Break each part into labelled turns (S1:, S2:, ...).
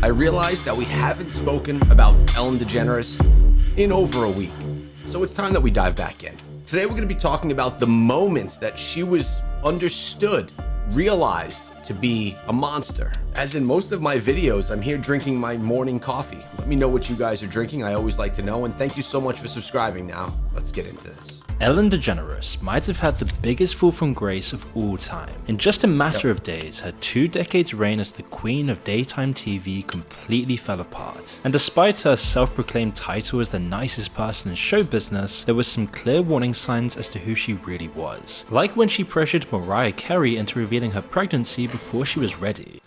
S1: I realized that we haven't spoken about Ellen DeGeneres in over a week, so it's time that we dive back in. Today we're going to be talking about the moments that she was understood, realized to be a monster. As in most of my videos, I'm here drinking my morning coffee. Let me know what you guys are drinking. I always like to know, and thank you so much for subscribing. Now, let's get into this.
S2: Ellen DeGeneres might have had the biggest fall from grace of all time. In just a matter of days, her 2 decades reign as the queen of daytime TV completely fell apart. And despite her self-proclaimed title as the nicest person in show business, there was some clear warning signs as to who she really was. Like when she pressured Mariah Carey into revealing her pregnancy before she was ready.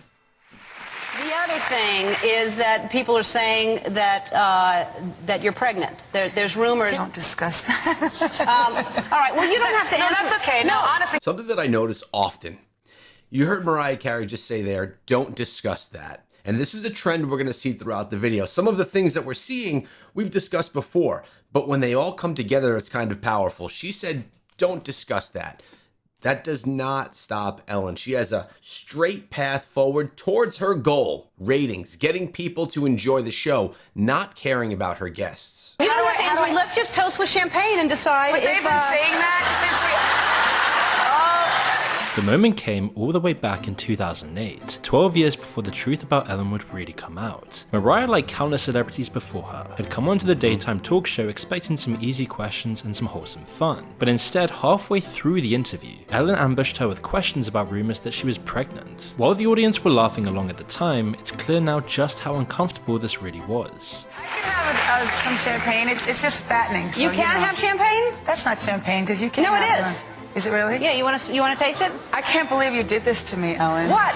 S3: Thing is that people are saying that that you're pregnant. There's rumors.
S4: Don't discuss that.
S3: All right. Well, you don't have to.
S4: No, that's okay. No, honestly.
S1: Something that I notice often. You heard Mariah Carey just say there, "Don't discuss that." And this is a trend we're going to see throughout the video. Some of the things that we're seeing, we've discussed before, but when they all come together, it's kind of powerful. She said, "Don't discuss that." That does not stop Ellen. She has a straight path forward towards her goal, ratings, getting people to enjoy the show, not caring about her guests.
S3: You know what, Angela? Let's just toast with champagne and decide
S4: But they've been saying that since we...
S2: The moment came all the way back in 2008, 12 years before the truth about Ellen would really come out. Mariah, like countless celebrities before her, had come onto the daytime talk show expecting some easy questions and some wholesome fun. But instead, halfway through the interview, Ellen ambushed her with questions about rumors that she was pregnant. While the audience were laughing along at the time, it's clear now just how uncomfortable this really was.
S4: I can have some champagne. It's just fattening. So,
S3: you can't have champagne?
S4: That's not champagne because you can't.
S3: No, it
S4: have
S3: is.
S4: Is it really?
S3: Yeah. You want to taste it?
S4: I can't believe you did this to me, Ellen.
S3: What?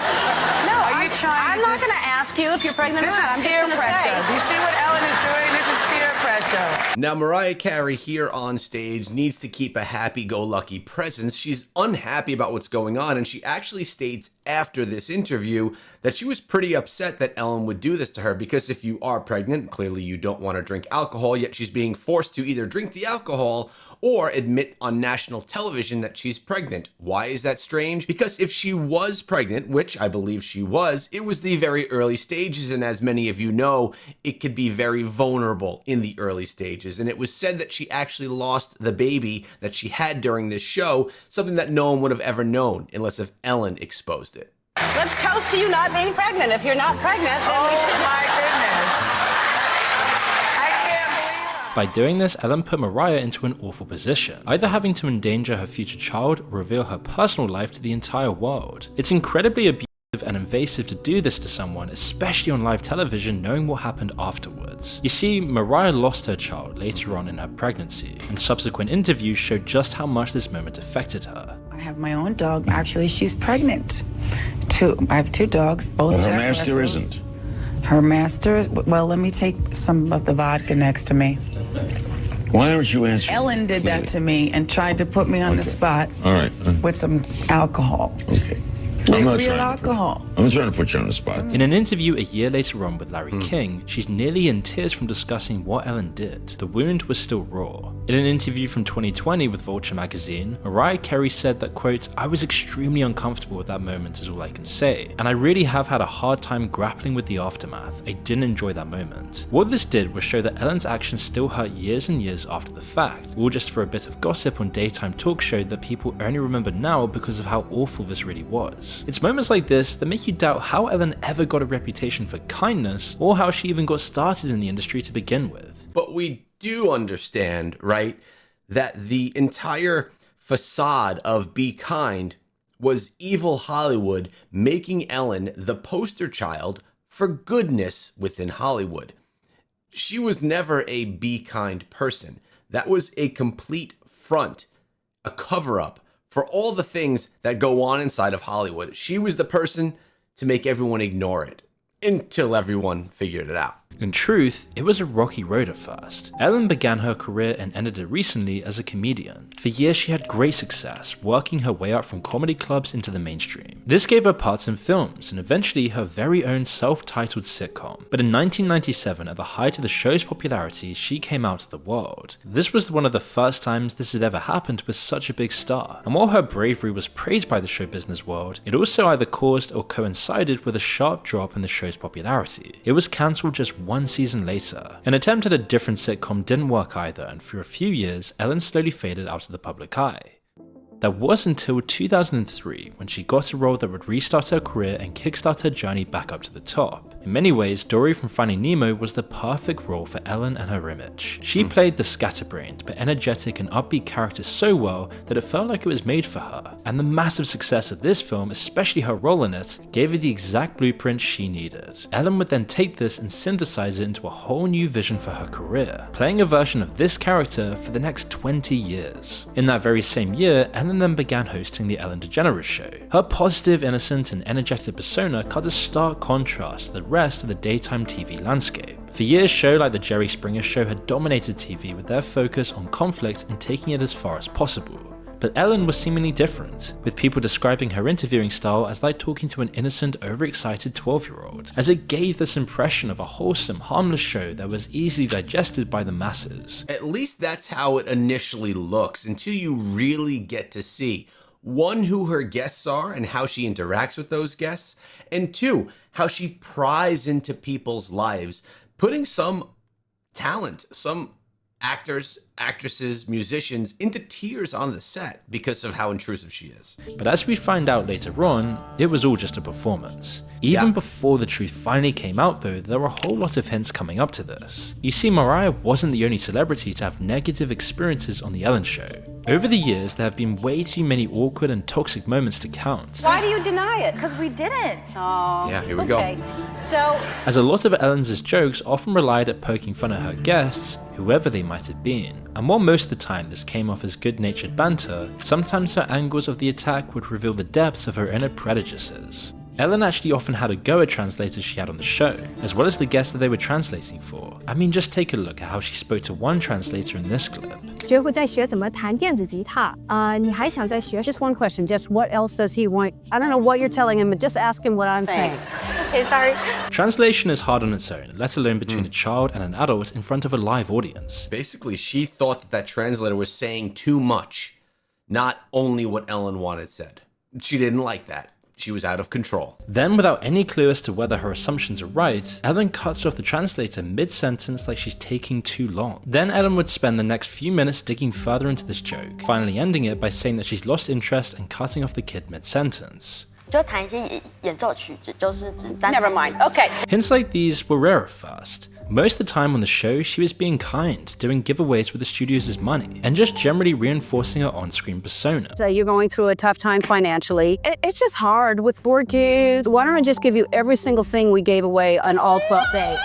S3: No.
S4: Are you trying?
S3: I'm not going to ask you if you're pregnant or
S4: This
S3: not.
S4: is
S3: I'm
S4: peer
S3: just going to
S4: pressure.
S3: say.
S4: You see what Ellen is doing? This is peer pressure.
S1: Now, Mariah Carey here on stage needs to keep a happy-go-lucky presence. She's unhappy about what's going on, and she actually states after this interview that she was pretty upset that Ellen would do this to her, because if you are pregnant, clearly you don't want to drink alcohol, yet she's being forced to either drink the alcohol or admit on national television that she's pregnant. Why is that strange? Because if she was pregnant, which I believe she was, it was the very early stages, and as many of you know, it could be very vulnerable in the early stages. And it was said that she actually lost the baby that she had during this show, something that no one would have ever known unless if Ellen exposed it.
S3: Let's toast to you not being pregnant. If you're not pregnant, then we should.
S4: My goodness.
S2: By doing this, Ellen put Mariah into an awful position, either having to endanger her future child or reveal her personal life to the entire world. It's incredibly abusive and invasive to do this to someone, especially on live television, knowing what happened afterwards. You see, Mariah lost her child later on in her pregnancy, and subsequent interviews showed just how much this moment affected her.
S4: I have my own dog. Actually, she's pregnant. I have 2 dogs, both
S5: Well, her
S4: Jack
S5: master
S4: Russells.
S5: isn't.
S4: Her master, well, let me take some of the vodka next to me.
S5: Why aren't you answering?
S4: Ellen did that to me and tried to put me on the spot
S5: All right.
S4: with some alcohol.
S5: Okay.
S4: Real alcohol.
S5: I'm trying to put you on the spot.
S2: In an interview a year later on with Larry King, she's nearly in tears from discussing what Ellen did. The wound was still raw. In an interview from 2020 with Vulture magazine, Mariah Carey said that, quote, "I was extremely uncomfortable with that moment is all I can say, and I really have had a hard time grappling with the aftermath. I didn't enjoy that moment." What this did was show that Ellen's actions still hurt years and years after the fact, all just for a bit of gossip on daytime talk show that people only remember now because of how awful this really was. It's moments like this that make you doubt how Ellen ever got a reputation for kindness, or how she even got started in the industry to begin with.
S1: But we do understand, right, that the entire facade of Be Kind was evil Hollywood making Ellen the poster child for goodness within Hollywood. She was never a Be Kind person. That was a complete front, a cover-up for all the things that go on inside of Hollywood. She was the person to make everyone ignore it, until everyone figured it out.
S2: In truth, it was a rocky road at first. Ellen began her career and ended it recently as a comedian. For years she had great success, working her way up from comedy clubs into the mainstream. This gave her parts in films and eventually her very own self-titled sitcom. But in 1997, at the height of the show's popularity, she came out to the world. This was one of the first times this had ever happened with such a big star. And while her bravery was praised by the show business world, it also either caused or coincided with a sharp drop in the show's popularity. It was cancelled just one season later. An attempt at a different sitcom didn't work either, and for a few years, Ellen slowly faded out of the public eye. That was until 2003 when she got a role that would restart her career and kickstart her journey back up to the top. In many ways, Dory from Finding Nemo was the perfect role for Ellen and her image. She played the scatterbrained but energetic and upbeat character so well that it felt like it was made for her. And the massive success of this film, especially her role in it, gave her the exact blueprint she needed. Ellen would then take this and synthesize it into a whole new vision for her career, playing a version of this character for the next 20 years. In that very same year, Ellen then began hosting the Ellen DeGeneres show. Her positive, innocent, and energetic persona cut a stark contrast to the rest of the daytime TV landscape. For years, shows like The Jerry Springer Show had dominated TV with their focus on conflict and taking it as far as possible. But Ellen was seemingly different, with people describing her interviewing style as like talking to an innocent, overexcited 12-year-old, as it gave this impression of a wholesome, harmless show that was easily digested by the masses.
S1: At least that's how it initially looks, until you really get to see, one, who her guests are and how she interacts with those guests, and two, how she pries into people's lives, putting some talent, some actors, actresses, musicians into tears on the set because of how intrusive she is.
S2: But as we find out later on, it was all just a performance. Even before the truth finally came out though, there were a whole lot of hints coming up to this. You see, Mariah wasn't the only celebrity to have negative experiences on The Ellen Show. Over the years, there have been way too many awkward and toxic moments to count.
S3: Why do you deny it?
S4: Because we didn't.
S3: Oh,
S1: Yeah, here we
S3: okay. So,
S2: As a lot of Ellen's jokes often relied at poking fun at her guests, whoever they might have been. And while most of the time this came off as good-natured banter, sometimes her angles of the attack would reveal the depths of her inner prejudices. Ellen actually often had a go at translators she had on the show, as well as the guests that they were translating for. I mean, just take a look at how she spoke to one translator in this clip.
S6: 学会在学怎么弹电子吉他，你还想再学？
S3: just one question. Just what else does he want? I don't know what you're telling him, but just ask him what I'm saying.
S6: Okay, sorry.
S2: Translation is hard on its own, let alone between a child and an adult in front of a live audience.
S1: Basically, she thought that that translator was saying too much, not only what Ellen wanted said. She didn't like that. She was out of control.
S2: Then, without any clue as to whether her assumptions are right, Ellen cuts off the translator mid-sentence like she's taking too long. Then Ellen would spend the next few minutes digging further into this joke, finally ending it by saying that she's lost interest and cutting off the kid mid-sentence.
S7: 就弹一些演奏曲子，就是只单
S3: Never mind. Okay.
S2: Hints like these were rare at first. Most of the time on the show, she was being kind, doing giveaways with the studio's money, and just generally reinforcing her on-screen persona.
S3: So you're going through a tough time financially. It's just hard with 4 kids. Why don't I just give you every single thing we gave away on all 12 days?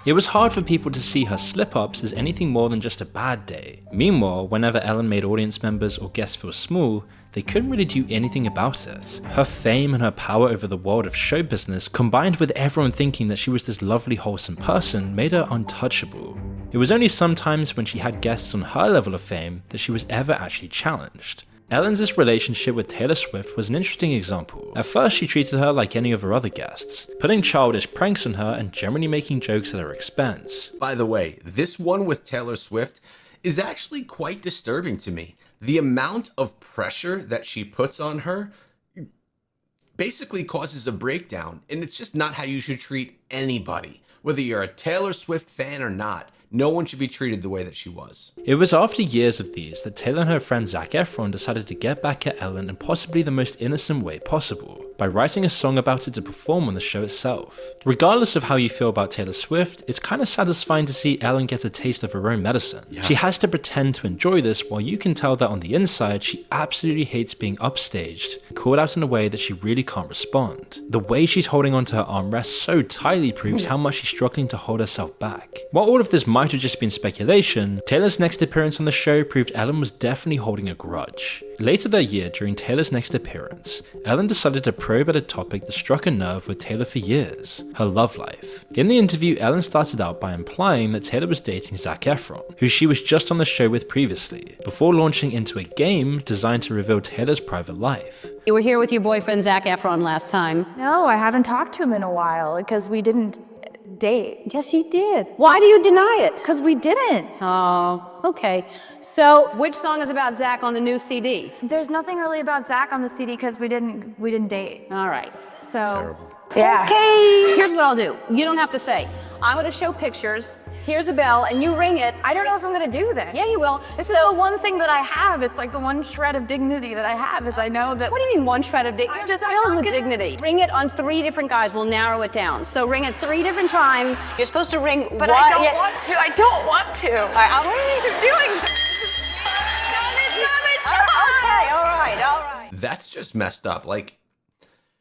S2: It was hard for people to see her slip-ups as anything more than just a bad day. Meanwhile, whenever Ellen made audience members or guests feel small, they couldn't really do anything about it. Her fame and her power over the world of show business, combined with everyone thinking that she was this lovely, wholesome person, made her untouchable. It was only sometimes when she had guests on her level of fame that she was ever actually challenged. Ellen's relationship with Taylor Swift was an interesting example. At first, she treated her like any of her other guests, putting childish pranks on her and generally making jokes at her expense.
S1: By the way, this one with Taylor Swift is actually quite disturbing to me. The amount of pressure that she puts on her basically causes a breakdown, and it's just not how you should treat anybody. Whether you're a Taylor Swift fan or not, no one should be treated the way that she was.
S2: It was after years of these that Taylor and her friend Zac Efron decided to get back at Ellen in possibly the most innocent way possible, by writing a song about it to perform on the show itself. Regardless of how you feel about Taylor Swift, it's kind of satisfying to see Ellen get a taste of her own medicine. Yeah. She has to pretend to enjoy this while you can tell that on the inside she absolutely hates being upstaged, called out in a way that she really can't respond. The way she's holding onto her armrest so tightly proves how much she's struggling to hold herself back. While all of this might have just been speculation, Taylor's next appearance on the show proved Ellen was definitely holding a grudge. Later that year, during Taylor's next appearance, Ellen decided to probe at a topic that struck a nerve with Taylor for years: her love life. In the interview, Ellen started out by implying that Taylor was dating Zac Efron, who she was just on the show with previously, before launching into a game designed to reveal Taylor's private life.
S3: You were here with your boyfriend Zac Efron last time.
S6: No, I haven't talked to him in a while because we didn't date.
S3: Yes, you did. Why do you deny it?
S6: Because we didn't.
S3: Oh, okay. So, which song is about Zac on the new CD?
S6: There's nothing really about Zac on the CD because we didn't date.
S3: All right.
S6: So.
S1: Terrible.
S6: Yeah.
S3: Okay. Here's what I'll do. You don't have to say. I'm going to show pictures. Here's a bell, and you ring it.
S6: I don't know if I'm gonna do this.
S3: Yeah, you will.
S6: This is the one thing that I have. It's like the one shred of dignity that I have is I know that.
S3: What do you mean one shred of dignity?
S6: I'm
S3: Just
S6: just
S3: filled
S6: not
S3: with
S6: gonna-
S3: dignity. Ring it on 3 different guys. We'll narrow it down. So ring it 3 different times. You're supposed to ring
S6: But I don't want to. I don't want to.
S3: What are you
S6: doing?
S3: Okay, all right.
S1: That's just messed up. Like,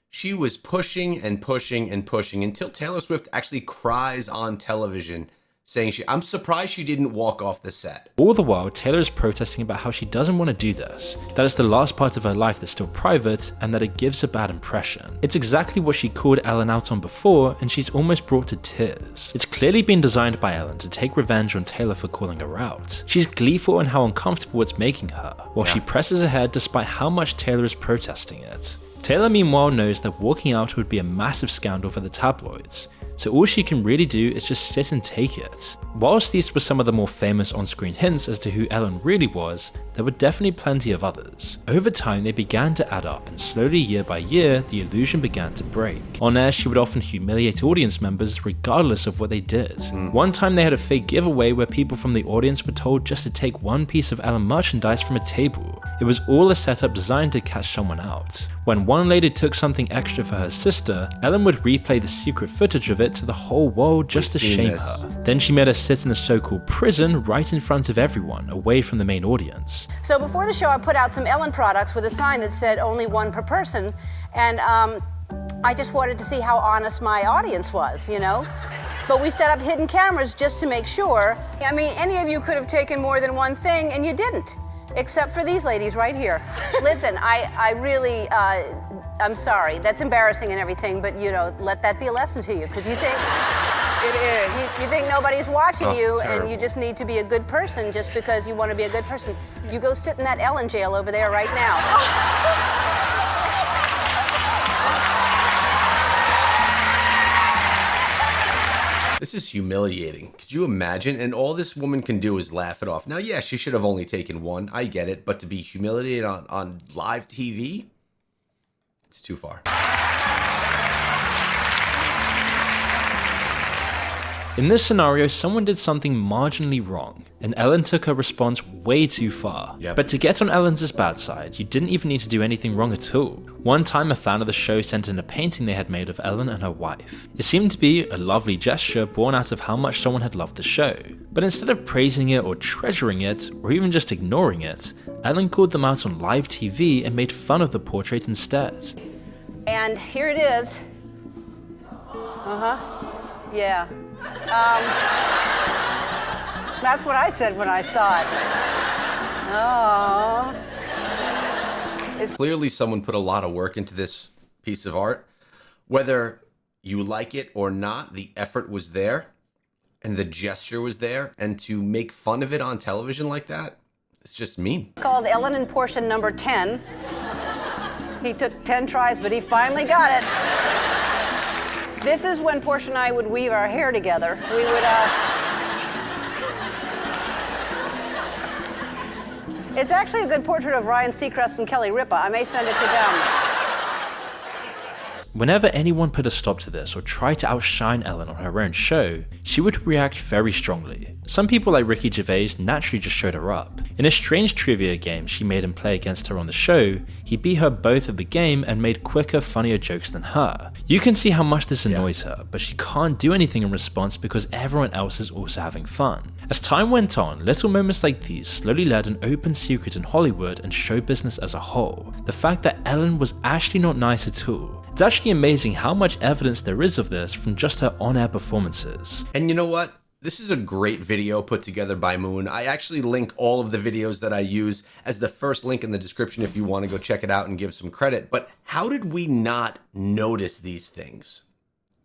S1: she was pushing and pushing and pushing until Taylor Swift actually cries on television saying I'm surprised she didn't walk off the set.
S2: All the while, Taylor is protesting about how she doesn't want to do this, that it's the last part of her life that's still private, and that it gives a bad impression. It's exactly what she called Ellen out on before, and she's almost brought to tears. It's clearly been designed by Ellen to take revenge on Taylor for calling her out. She's gleeful in how uncomfortable it's making her, while she presses ahead despite how much Taylor is protesting it. Taylor meanwhile knows that walking out would be a massive scandal for the tabloids, so all she can really do is just sit and take it. Whilst these were some of the more famous on-screen hints as to who Ellen really was, there were definitely plenty of others. Over time they began to add up, and slowly year by year the illusion began to break. On air she would often humiliate audience members regardless of what they did. One time they had a fake giveaway where people from the audience were told just to take one piece of Ellen merchandise from a table. It was all a setup designed to catch someone out. When one lady took something extra for her sister, Ellen would replay the secret footage of it to the whole world just to shame her. Then she made her sit in a so-called prison right in front of everyone, away from the main audience.
S3: So before the show, I put out some Ellen products with a sign that said only 1 per person, and I just wanted to see how honest my audience was, you know? But we set up hidden cameras just to make sure. I mean, any of you could have taken more than one thing, and you didn't. Except for these ladies right here. Listen, I really, I'm sorry. That's embarrassing and everything, but you know, let that be a lesson to you. Because you think,
S8: It is.
S3: you think nobody's watching you,
S1: terrible.
S3: and you just need to be a good person just because you want to be a good person. You go sit in that Ellen jail over there right now.
S1: This is humiliating. Could you imagine? And all this woman can do is laugh it off. Now, yeah, she should have only taken 1. I get it. But to be humiliated on live TV, it's too far.
S2: In this scenario, someone did something marginally wrong, and Ellen took her response way too far.
S1: Yep.
S2: But to get on Ellen's bad side, you didn't even need to do anything wrong at all. One time, a fan of the show sent in a painting they had made of Ellen and her wife. It seemed to be a lovely gesture born out of how much someone had loved the show. But instead of praising it or treasuring it, or even just ignoring it, Ellen called them out on live TV and made fun of the portrait instead.
S3: And here it is. Yeah. That's what I said when I saw it. Oh.
S1: Clearly, someone put a lot of work into this piece of art. Whether you like it or not, the effort was there, and the gesture was there, and to make fun of it on television like that, it's just mean.
S3: Called Ellen and Portia number 10. He took 10 tries, but he finally got it. This is when Portia and I would weave our hair together. We would, It's actually a good portrait of Ryan Seacrest and Kelly Ripa. I may send it to them.
S2: Whenever anyone put a stop to this or tried to outshine Ellen on her own show, she would react very strongly. Some people like Ricky Gervais naturally just showed her up. In a strange trivia game she made him play against her on the show, he beat her both at the game and made quicker, funnier jokes than her. You can see how much this annoys her, but she can't do anything in response because everyone else is also having fun. As time went on, little moments like these slowly led an open secret in Hollywood and show business as a whole: the fact that Ellen was actually not nice at all. It's actually amazing how much evidence there is of this from just her on-air performances.
S1: And you know what? This is a great video put together by Moon. I actually link all of the videos that I use as the first link in the description if you want to go check it out and give some credit. But how did we not notice these things?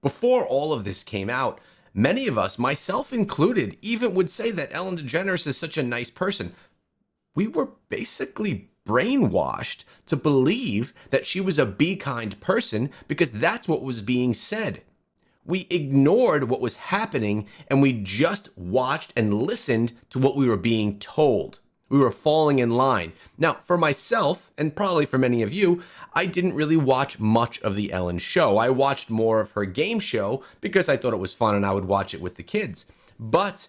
S1: Before all of this came out, many of us, myself included, even would say that Ellen DeGeneres is such a nice person. We were basically brainwashed to believe that she was a be kind person because that's what was being said. We ignored what was happening and we just watched and listened to what we were being told. We were falling in line. Now, for myself, and probably for many of you, I didn't really watch much of the Ellen show. I watched more of her game show because I thought it was fun and I would watch it with the kids. But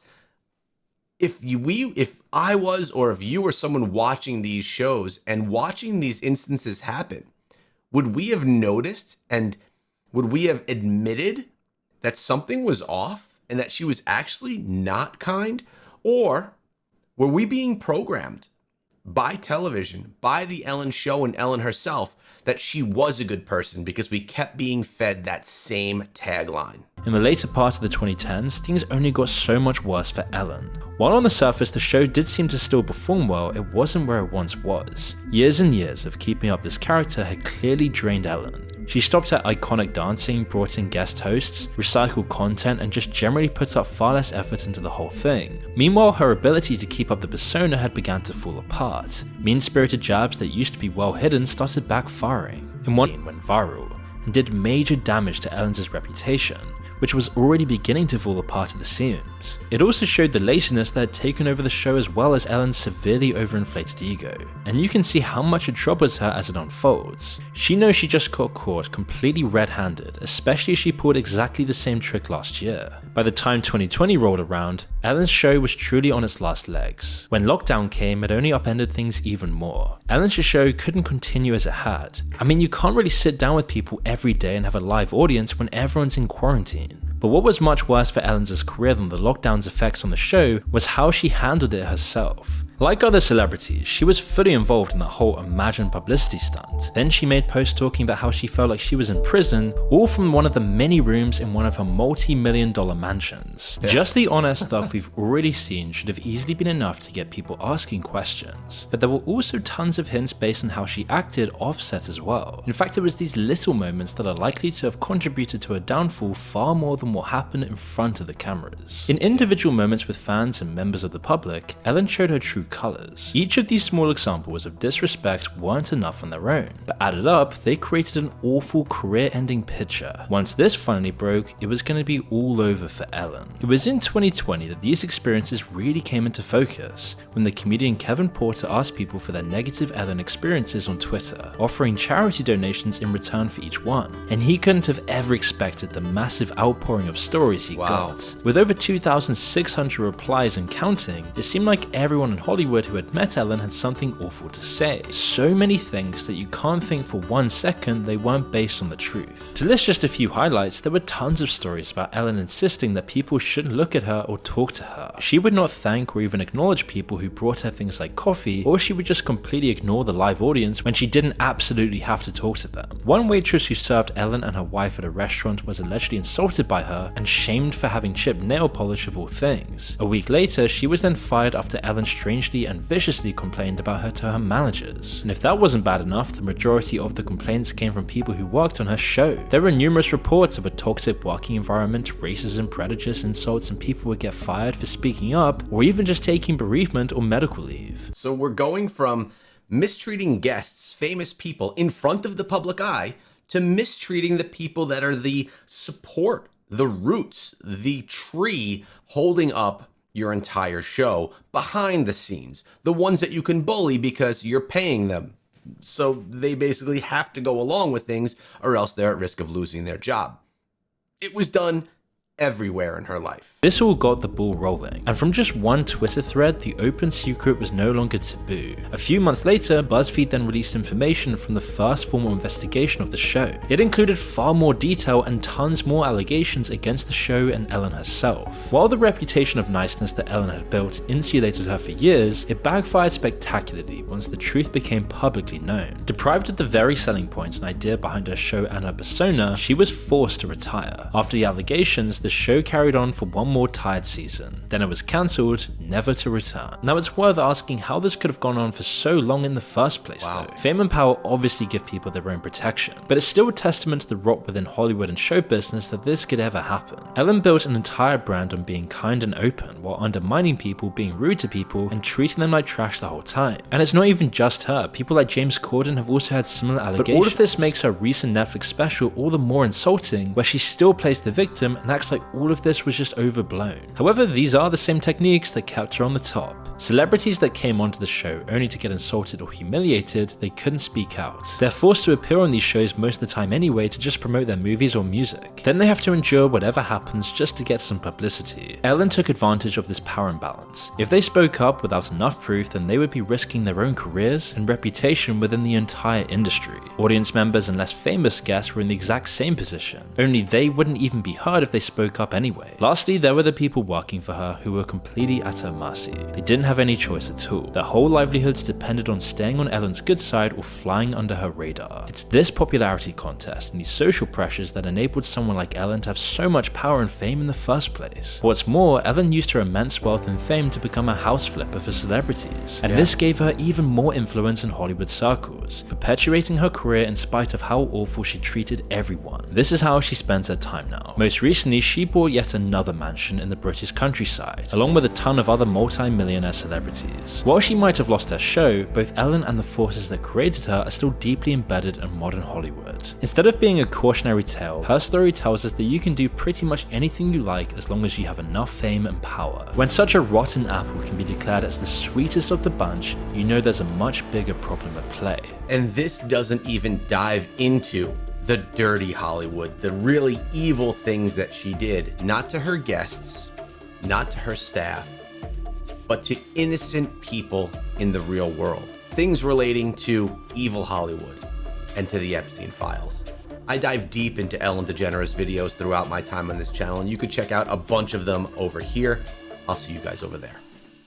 S1: if I was, or if you were someone watching these shows and watching these instances happen, would we have noticed and would we have admitted that something was off and that she was actually not kind? Or were we being programmed by television, by the Ellen show and Ellen herself, that she was a good person because we kept being fed that same tagline?
S2: In the later part of the 2010s, things only got so much worse for Ellen. While on the surface the show did seem to still perform well, it wasn't where it once was. Years and years of keeping up this character had clearly drained Ellen. She stopped at iconic dancing, brought in guest hosts, recycled content, and just generally put up far less effort into the whole thing. Meanwhile, her ability to keep up the persona had begun to fall apart. Mean-spirited jabs that used to be well hidden started backfiring, and one went viral, and did major damage to Ellen's reputation, which was already beginning to fall apart at the seams. It also showed the laziness that had taken over the show as well as Ellen's severely overinflated ego, and you can see how much it troubles her as it unfolds. She knows she just got caught completely red-handed, especially as she pulled exactly the same trick last year. By the time 2020 rolled around, Ellen's show was truly on its last legs. When lockdown came, it only upended things even more. Ellen's show couldn't continue as it had. I mean, you can't really sit down with people every day and have a live audience when everyone's in quarantine. But what was much worse for Ellen's career than the lockdown's effects on the show was how she handled it herself. Like other celebrities, she was fully involved in the whole imagined publicity stunt. Then she made posts talking about how she felt like she was in prison, all from one of the many rooms in one of her multi-million-dollar mansions. Yeah. Just the honest stuff we've already seen should have easily been enough to get people asking questions. But there were also tons of hints based on how she acted off-set as well. In fact, it was these little moments that are likely to have contributed to her downfall far more than what happened in front of the cameras. In individual moments with fans and members of the public, Ellen showed her true colors. Each of these small examples of disrespect weren't enough on their own, but added up, they created an awful career-ending picture. Once this finally broke, it was going to be all over for Ellen. It was in 2020 that these experiences really came into focus, when the comedian Kevin Porter asked people for their negative Ellen experiences on Twitter, offering charity donations in return for each one. And he couldn't have ever expected the massive outpouring of stories he got. With over 2,600 replies and counting, it seemed like everyone in Hollywood who had met Ellen had something awful to say. So many things that you can't think for 1 second they weren't based on the truth. To list just a few highlights, there were tons of stories about Ellen insisting that people shouldn't look at her or talk to her. She would not thank or even acknowledge people who brought her things like coffee, or she would just completely ignore the live audience when she didn't absolutely have to talk to them. One waitress who served Ellen and her wife at a restaurant was allegedly insulted by her and shamed for having chipped nail polish of all things. A week later, she was then fired after Ellen strangely and viciously complained about her to her managers. And if that wasn't bad enough, the majority of the complaints came from people who worked on her show. There were numerous reports of a toxic working environment, racism, prejudice, insults, and people would get fired for speaking up, or even just taking bereavement or medical leave.
S1: So we're going from mistreating guests, famous people, in front of the public eye, to mistreating the people that are the support, the roots, the tree holding up your entire show behind the scenes, the ones that you can bully because you're paying them. So they basically have to go along with things or else they're at risk of losing their job. It was done everywhere in her life.
S2: This all got the ball rolling, and from just one Twitter thread, the open secret was no longer taboo. A few months later, BuzzFeed then released information from the first formal investigation of the show. It included far more detail and tons more allegations against the show and Ellen herself. While the reputation of niceness that Ellen had built insulated her for years, it backfired spectacularly once the truth became publicly known. Deprived of the very selling points and idea behind her show and her persona, she was forced to retire. After the allegations, the show carried on for one more tired season. Then it was cancelled, never to return. Now it's worth asking how this could have gone on for so long in the first place though. Fame and power obviously give people their own protection, but it's still a testament to the rot within Hollywood and show business that this could ever happen. Ellen built an entire brand on being kind and open while undermining people, being rude to people, and treating them like trash the whole time. And it's not even just her, people like James Corden have also had similar allegations. But all of this makes her recent Netflix special all the more insulting, where she still plays the victim and acts like all of this was just overblown. However, these are the same techniques that kept her on the top. Celebrities that came onto the show only to get insulted or humiliated, they couldn't speak out. They're forced to appear on these shows most of the time anyway to just promote their movies or music. Then they have to endure whatever happens just to get some publicity. Ellen took advantage of this power imbalance. If they spoke up without enough proof, then they would be risking their own careers and reputation within the entire industry. Audience members and less famous guests were in the exact same position, only they wouldn't even be heard if they spoke up anyway. Lastly, there were the people working for her who were completely at her mercy. They didn't have any choice at all. Their whole livelihoods depended on staying on Ellen's good side or flying under her radar. It's this popularity contest and these social pressures that enabled someone like Ellen to have so much power and fame in the first place. What's more, Ellen used her immense wealth and fame to become a house flipper for celebrities, and this gave her even more influence in Hollywood circles, perpetuating her career in spite of how awful she treated everyone. This is how she spends her time now. Most recently, she bought yet another mansion in the British countryside, along with a ton of other multi-millionaire celebrities. While she might have lost her show, both Ellen and the forces that created her are still deeply embedded in modern Hollywood. Instead of being a cautionary tale, her story tells us that you can do pretty much anything you like as long as you have enough fame and power. When such a rotten apple can be declared as the sweetest of the bunch, you know there's a much bigger problem at play.
S1: And this doesn't even dive into the dirty Hollywood, the really evil things that she did, not to her guests, not to her staff, but to innocent people in the real world. Things relating to evil Hollywood and to the Epstein files. I dive deep into Ellen DeGeneres videos throughout my time on this channel, and you could check out a bunch of them over here. I'll see you guys over there.